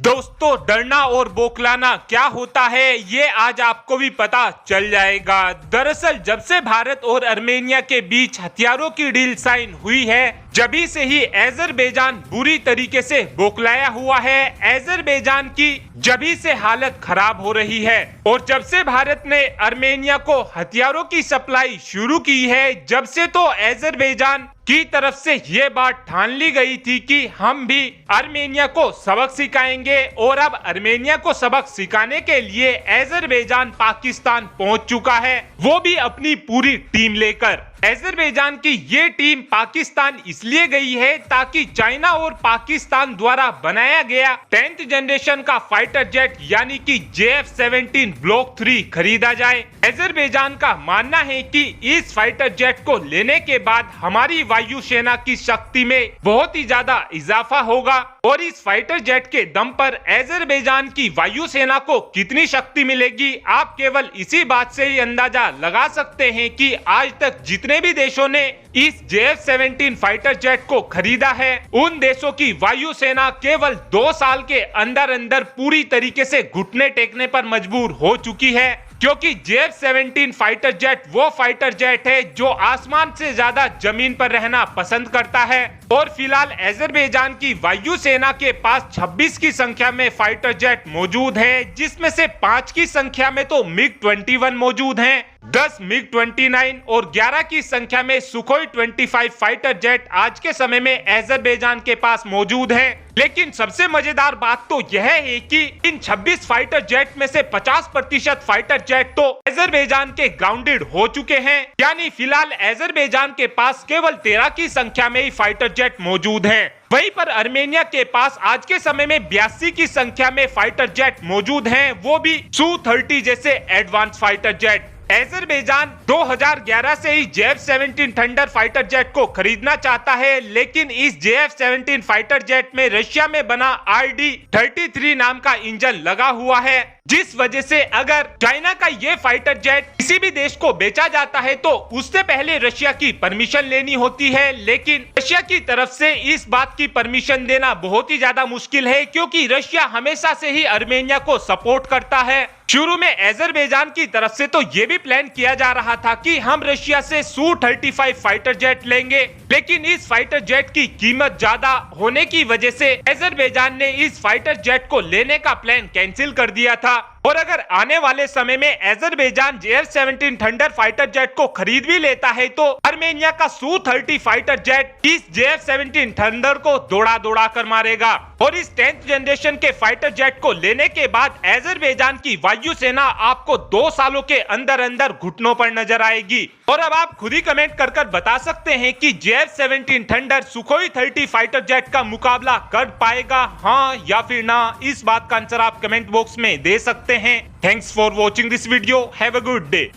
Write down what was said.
दोस्तों, डरना और बौखलाना क्या होता है ये आज आपको भी पता चल जाएगा। दरअसल जब से भारत और आर्मेनिया के बीच हथियारों की डील साइन हुई है, जभी से ही अजरबैजान बुरी तरीके से बौखलाया हुआ है। अजरबैजान की जभी से हालत खराब हो रही है और जब से भारत ने आर्मेनिया को हथियारों की सप्लाई शुरू की है, जब से तो अजरबैजान की तरफ से ये बात ठान ली गई थी कि हम भी आर्मेनिया को सबक सिखाएंगे और अब आर्मेनिया को सबक सिखाने के लिए अजरबैजान पाकिस्तान पहुंच चुका है, वो भी अपनी पूरी टीम लेकर। अजरबैजान की ये टीम पाकिस्तान इसलिए गई है ताकि चाइना और पाकिस्तान द्वारा बनाया गया 10th जनरेशन का फाइटर जेट यानी कि JF-17 ब्लॉक 3 खरीदा जाए। अजरबैजान का मानना है कि इस फाइटर जेट को लेने के बाद हमारी वायुसेना की शक्ति में बहुत ही ज्यादा इजाफा होगा और इस फाइटर जेट के दम पर अजरबैजान की वायुसेना को कितनी शक्ति मिलेगी, आप केवल इसी बात से ही अंदाजा लगा सकते हैं कि आज तक जितने भी देशों ने इस JF-17 फाइटर जेट को खरीदा है, उन देशों की वायुसेना केवल 2 साल के अंदर अंदर पूरी तरीके से घुटने टेकने पर मजबूर हो चुकी है, क्योंकि JF-17 फाइटर जेट वो फाइटर जेट है जो आसमान से ज्यादा जमीन पर रहना पसंद करता है। और फिलहाल अजरबैजान की वायुसेना के पास 26 की संख्या में फाइटर जेट मौजूद है, जिसमें से 5 की संख्या में तो MiG-21 मौजूद हैं, 10 MiG-29 और 11 की संख्या में सुखोई 25 फाइटर जेट आज के समय में अजरबैजान के पास मौजूद है। लेकिन सबसे मजेदार बात तो यह है कि इन 26 फाइटर जेट में से 50% फाइटर जेट तो अजरबैजान के ग्राउंडेड हो चुके हैं, यानी फिलहाल अजरबैजान के पास केवल 13 की संख्या में ही फाइटर जेट मौजूद हैं। वहीं पर आर्मेनिया के पास आज के समय में 82 की संख्या में फाइटर जेट मौजूद हैं, वो भी Su-30 जैसे एडवांस फाइटर जेट। अजरबैजान 2011 से ही JF-17 थंडर फाइटर जेट को खरीदना चाहता है, लेकिन इस JF-17 फाइटर जेट में रशिया में बना RD-33 नाम का इंजन लगा हुआ है, जिस वजह से अगर चाइना का ये फाइटर जेट किसी भी देश को बेचा जाता है तो उससे पहले रशिया की परमिशन लेनी होती है। लेकिन रशिया की तरफ से इस बात की परमिशन देना बहुत ही ज्यादा मुश्किल है, क्योंकि रशिया हमेशा से ही आर्मेनिया को सपोर्ट करता है। शुरू में अजरबैजान की तरफ से तो ये भी प्लान किया जा रहा था कि हम रशिया से Su-35 फाइटर जेट लेंगे, लेकिन इस फाइटर जेट की कीमत ज्यादा होने की वजह से अजरबैजान ने इस फाइटर जेट को लेने का प्लान कैंसिल कर दिया था। और अगर आने वाले समय में Azerbaijan JF-17 thunder fighter jet को खरीद भी लेता है तो आर्मेनिया का Su-30 फाइटर जेट इस JF-17 थंडर को दौड़ा दौड़ा कर मारेगा। और इस 10th जनरेशन के फाइटर जेट को लेने के बाद अजरबैजान की वायुसेना आपको 2 सालों के अंदर अंदर घुटनों पर नजर आएगी। और अब आप खुद ही कमेंट कर बता सकते हैं कि JF-17 thunder Sukhoi 30 fighter jet का मुकाबला कर पाएगा, हाँ या फिर ना। इस बात का आंसर आप कमेंट बॉक्स में दे सकते हैं। Thanks for watching this video. Have a good day.